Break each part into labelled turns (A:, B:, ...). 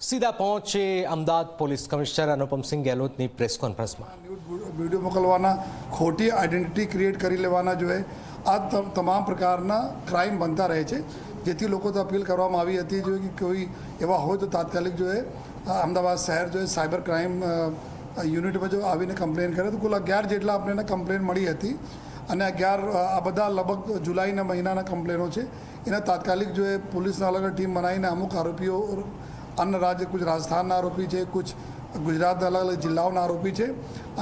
A: सीधा पहुंचे Amdavad police commissioner Anupamsinh ગેહલોતની પ્રેસ કોન્ફરન્સમાં
B: વિડીયો મોકલવાના, ખોટી આઈડેન્ટિટી ક્રિએટ કરી લેવાના જો આ તમામ પ્રકારના ક્રાઇમ બનતા રહે છે, જેથી લોકો તો અપીલ કરવામાં આવી હતી જો કે કોઈ એવા હોય તો તાત્કાલિક જો અમદાવાદ શહેર જો સાયબર ક્રાઇમ યુનિટમાં જો આવીને કમ્પ્લેન કરે. તો કુલ 11 જેટલા આપણને કમ્પ્લેન મળી હતી અને 11 આ બધા લગભગ જુલાઈના મહિનાના કમ્પ્લેનો છે. એના તાત્કાલિક જો પોલીસના અલગ અલગ ટીમ બનાવીને અમુક આરોપીઓ अन्य राज्य कुछ राजस्थान आरोपी है, कुछ गुजरात अलग अलग जिल्लाओं आरोपी है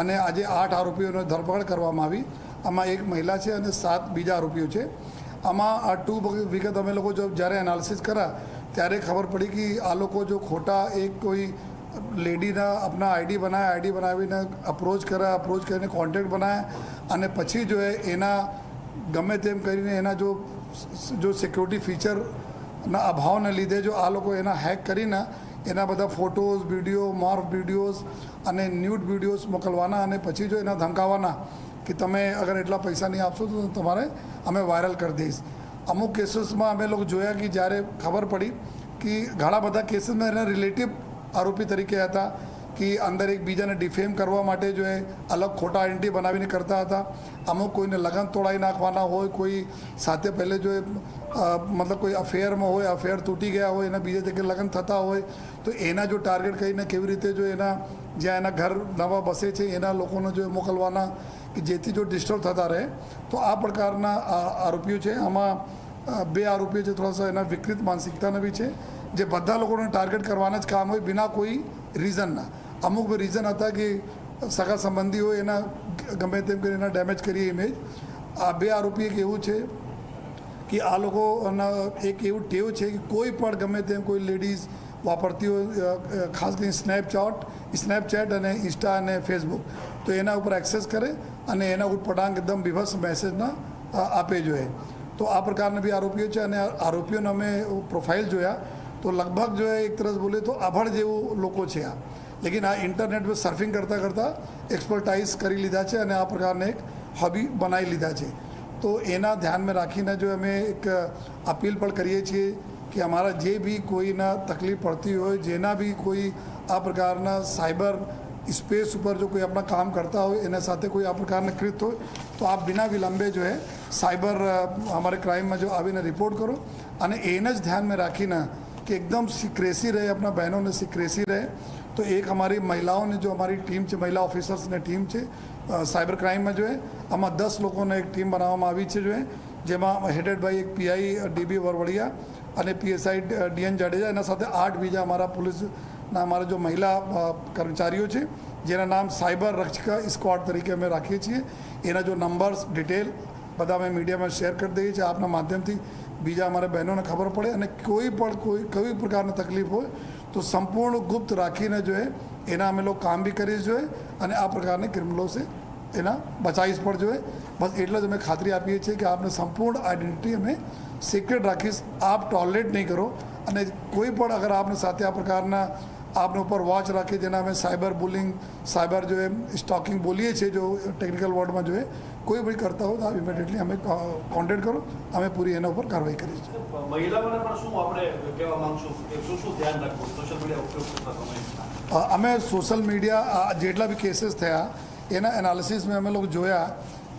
B: અને આજે 8 આરોપીઓને ધરપકડ કરવામાં આવી. આમાં એક મહિલા છે અને 7 બીજા આરોપીઓ છે. આમાં આ વિગત અમે લોકો જો જ્યારે એનાલિસિસ કર્યા ત્યારે ખબર પડી કે આ લોકો જો ખોટા એક કોઈ લેડીના આપણા આઈડી બનાવીને અપ્રોચ કરીને કોન્ટેક્ટ બનાવ્યા અને પછી જો એના ગમે તેમ કરીને એના જો સિક્યોરિટી ફીચરના અભાવને લીધે જો આ લોકો એના હેક કરીને એના બધા ફોટોઝ, વિડીયો, મોર્ફ વિડીયોઝ અને ન્યૂડ વિડીયોઝ મોકલવાના અને પછી જો એના ધમકાવવાના કે તમે અગર એટલા પૈસા નહીં આપશો તો તમારે અમે વાયરલ કરી દઈશ. અમુક કેસીસમાં અમે લોકો જોયા કે જ્યારે ખબર પડી કે ઘણા બધા કેસીસમાં એના રિલેટિવ આરોપી તરીકે હતા કે અંદર એકબીજાને ડિફેમ કરવા માટે જો અલગ ખોટા આઈડેન્ટિટી બનાવીને કરતા હતા. અમુક કોઈને લગ્ન તોડાવી નાખવાના હોય, કોઈ સાથે પહેલે જો મતલબ કોઈ અફેરમાં હોય, અફેર તૂટી ગયા હોય, એના બીજા જગ્યાએ લગ્ન થતા હોય તો એના જો ટાર્ગેટ કરીને કેવી રીતે જો એના જ્યાં એના ઘર નવા બસે છે એના લોકોને જો મોકલવાના કે જેથી જો ડિસ્ટર્બ થતા રહે. તો આ પ્રકારના આરોપીઓ છે. આમાં 2 આરોપીઓ છે થોડા એના વિકૃત માનસિકતાના બી છે, જે બધા લોકોને ટાર્ગેટ કરવાના જ કામ હોય બિના કોઈ રીઝનના. અમુક રીઝન હતા કે સગા સંબંધી હોય એના ગમે તેમ કરીને એના ડેમેજ કરીએ ઇમેજ. આ 2 આરોપી એક એવું છે કે આ લોકોના એક એવું ટેવ છે કે કોઈ પણ ગમે તેમ કોઈ લેડીઝ વાપરતી હોય, ખાસ કરીને સ્નેપચેટ અને ઇન્સ્ટા અને ફેસબુક, તો એના ઉપર એક્સેસ કરે અને એના ઉટપટાંગ એકદમ બીભત્સ મેસેજના આપે જોઈએ. તો આ પ્રકારના બી આરોપીઓ છે અને આરોપીઓને અમે પ્રોફાઇલ જોયા તો લગભગ જો એક તરફ બોલે તો આભળ જેવું લોકો છે આ. લેકિન આ ઇન્ટરનેટ પર સર્ફિંગ કરતાં એક્સપર્ટાઇઝ કરી લીધા છે અને આ પ્રકારને એક હોબી બનાવી લીધા છે. તો એના ધ્યાનમાં રાખીને જો અમે એક અપીલ પણ કરીએ છીએ કે અમારા જે બી કોઈના તકલીફ પડતી હોય, જેના બી કોઈ આ પ્રકારના સાયબર સ્પેસ ઉપર જો કોઈ આપણા કામ કરતા હોય, એના સાથે કોઈ આ પ્રકારના કૃત હોય તો આપ બિના વિલંબે જો સાયબર અમારે ક્રાઇમમાં જો આવીને રિપોર્ટ કરો અને એને જ ધ્યાનમાં રાખીને કે એકદમ સિક્રેસી રહે, આપણા બહેનોને સિક્રેસી રહે. તો એક અમારી મહિલાઓની જો અમારી ટીમ છે, મહિલા ઓફિસર્સની ટીમ છે સાયબર ક્રાઇમમાં જો આમાં 10 લોકોને એક ટીમ બનાવવામાં આવી છે જેમાં હેડેડ બાય એક પીઆઈ ડીબી વરવડિયા અને પીએસઆઈ ડીએન જાડેજા, એના સાથે 8 બીજા અમારા પોલીસના અમારા જો મહિલા કર્મચારીઓ છે જેના નામ સાયબર રક્ષકા સ્ક્વોડ તરીકે અમે રાખીએ છીએ. એના જો નંબર્સ, ડિટેલ બધા અમે મીડિયામાં શેર કરી દઈએ છીએ આપના માધ્યમથી, બીજા અમારા બહેનોને ખબર પડે. અને કોઈ પ્રકારની તકલીફ હોય તો સંપૂર્ણ ગુપ્ત રાખીને જો એના અમે લોકો કામ બી કરીએ જોઈએ અને આ પ્રકારની ક્રિમિનલો છે એના બચાવીશ પણ જોઈએ. બસ એટલે જ અમે ખાતરી આપીએ છીએ કે આપને સંપૂર્ણ આઈડેન્ટિટી અમે સિક્રેટ રાખીશ. આપ ટોલરેટ નહીં કરો અને કોઈ પણ અગર આપને સાથે આ પ્રકારના આપને ઉપર વોચ રાખીએ, જેના અમે સાયબર બુલિંગ, સાયબર જો સ્ટોકિંગ બોલીએ છીએ જો ટેકનિકલ વર્ડમાં જોઈએ, કોઈ બી કરતા હોય તો આપ ઇમિડિયેટલી અમે કોન્ટેક્ટ કરો, અમે પૂરી એના ઉપર કાર્યવાહી કરીશું.
C: મહિલાઓને પણ શું આપણે કહેવા માંગશું કે શું ધ્યાન રાખવું સોશિયલ મીડિયા ઉપયોગ કરતા સમયે?
B: અમે સોશિયલ મીડિયા જેટલા બી કેસીસ થયા એના એનાલિસિસમાં અમે લોકો જોયા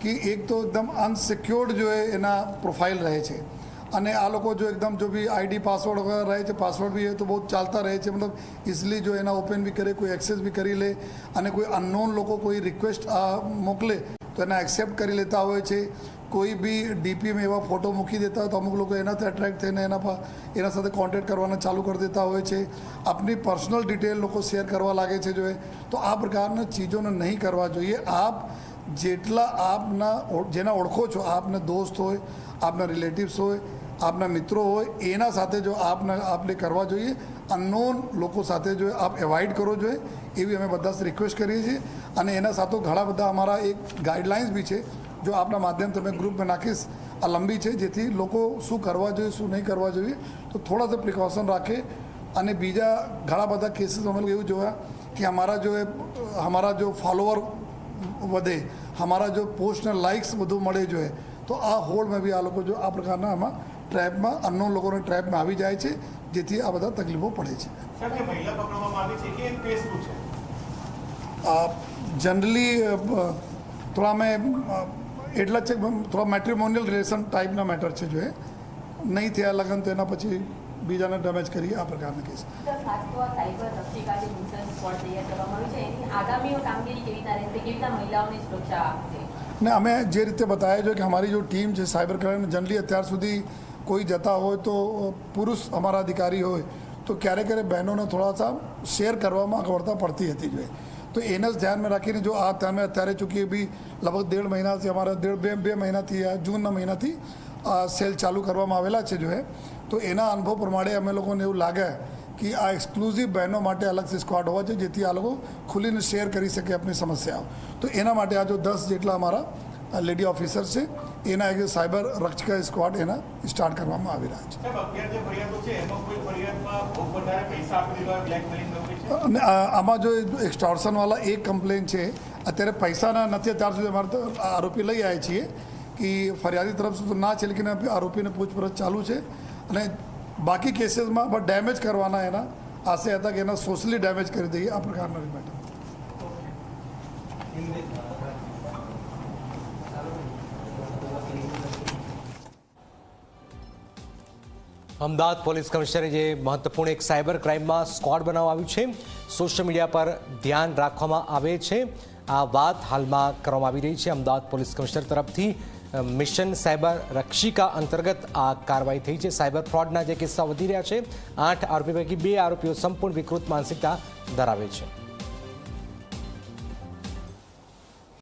B: કે એક તો એકદમ અનસિક્યોર્ડ જો એના પ્રોફાઇલ રહે છે અને આ લોકો જો એકદમ જો બી આઈડી પાસવર્ડ વગેરે રહે છે, પાસવર્ડ બી તો બહુ ચાલતા રહે છે, મતલબ ઇઝીલી જો એના ઓપન બી કરે, કોઈ એક્સેસ બી કરી લે અને કોઈ અનનોન લોકો કોઈ રિક્વેસ્ટ મોકલે તો એના એક્સેપ્ટ કરી લેતા હોય છે. કોઈ બી ડીપીમાં એવા ફોટો મૂકી દેતા હોય તો અમુક લોકો એનાથી અટ્રેક્ટ થઈને એના સાથે કોન્ટેક્ટ કરવાના ચાલુ કરી દેતા હોય છે. આપની પર્સનલ ડિટેલ લોકો શેર કરવા લાગે છે જો તો આ પ્રકારના ચીજોને નહીં કરવા જોઈએ. આપ જેટલા આપના જેના ઓળખો છો, આપના દોસ્ત હોય, આપના રિલેટિવ્સ હોય, આપના મિત્રો હોય, એના સાથે જો આપને કરવા જોઈએ. અનનોન લોકો સાથે જો આપ એવોઇડ કરો જોઈએ એવી અમે બધા રિક્વેસ્ટ કરીએ છીએ. અને એના સાથે ઘણા બધા અમારા એક ગાઈડલાઇન્સ બી છે જો આપના માધ્યમ તમે ગ્રુપમાં નાખીશ, આ લંબી છે, જેથી લોકો શું કરવા જોઈએ શું નહીં કરવા જોઈએ તો થોડા सा પ્રિકોશન રાખે. અને બીજા ઘણા બધા કેસીસ અમે લોકો એવું જોયા કે હમારા જો ફોલોવર વધે, હમારા જો પોસ્ટને લાઇક્સ વધુ મળે જોઈએ તો આ હોડમાં બી આ લોકો જો આ પ્રકારના આમાં ટ્રેપમાં અનનોન લોકોને ટ્રેપમાં આવી જાય છે, જેથી આ બધા તકલીફો પડે છે.
D: સાહેબ જે મહિલા પકડવામાં આવી છે એ કેસ શું છે?
B: જનરલી થોડા અમે એટલા જ છે થોડા મેટ્રિમોનિયલ રિલેશન ટાઈપના મેટર છે જો એ નહીં થયા લગ્ન તો એના પછી બીજાને ડેમેજ કરી આ પ્રકારના કેસ
E: ખાસ તો આ સાયબર રક્ષિકા જે મિશન સ્ક્વોડ તૈયાર કરવામાં આવી છે એની આગામી કામગીરી કેવી રીતે રહેશે, કેવી રીતે મહિલાઓની સુરક્ષા આપશે?
B: ને અમે જે રીતે બતાવ્યા છે કે અમારી જો ટીમ છે સાયબર ક્રાઇમ જનરલી અત્યાર સુધી કોઈ જતા હોય તો પુરુષ અમારા અધિકારી હોય તો ક્યારેક ક્યારેક બહેનોને થોડા સા શેર કરવામાં અગવડતા પડતી હતી જોઈએ તો એને જ ધ્યાનમાં રાખીને જો આ તમે અત્યારે ચૂંકી બી લગભગ 1.5 મહિનાથી અમારા 2 મહિનાથી આ જૂનના મહિનાથી આ સેલ ચાલુ કરવામાં આવેલા છે જો તો એના અનુભવ પ્રમાણે અમે લોકોને એવું લાગે કે આ એક્સક્લુઝિવ બહેનો માટે અલગથી સ્ક્વોડ હોવા જોઈએ જેથી આ લોકો ખુલીને શેર કરી શકે આપણી સમસ્યાઓ તો એના માટે આ જો 10 જેટલા અમારા લેડી ઓફિસર છે એના એક સાયબર રક્ષિકા સ્ક્વોડ એના સ્ટાર્ટ કરવામાં આવી રહ્યા છે
D: સાહેબ અત્યારે જે ફરિયાદો છે એમાં કોઈ ફરિયાદમાં બહુ વધારે પૈસા આપી દીધા બ્લેકમેલિંગ નોકરી છે?
B: અને આમાં જો એક્સ્ટોર્શનવાળા એક કમ્પ્લેન છે અત્યારે પૈસાના નથી અત્યાર સુધી અમારે તો આરોપી લઈ આવ્યા છીએ કે ફરિયાદી તરફ તો ના છે લેકિન આરોપીને પૂછપરછ ચાલુ છે અને બાકી કેસીસમાં પણ ડેમેજ કરવાના એના આશય હતા કે એના સોશિયલી ડેમેજ કરી દઈએ આ પ્રકારના મેટર
A: અમદાવાદ પોલીસ કમિશનરે જે મહત્વપૂર્ણ એક સાયબર ક્રાઇમમાં સ્ક્વોડ બનાવવામાં આવ્યું છે, સોશિયલ મીડિયા પર ધ્યાન રાખવામાં આવે છે આ વાત હાલમાં કરવામાં આવી રહી છે. અમદાવાદ પોલીસ કમિશનર તરફથી મિશન સાયબર રક્ષિકા અંતર્ગત આ કાર્યવાહી થઈ છે. સાયબર ફ્રોડના જે કિસ્સા વધી રહ્યા છે, 8 આરોપી પૈકી 2 આરોપીઓ સંપૂર્ણ વિકૃત માનસિકતા ધરાવે છે.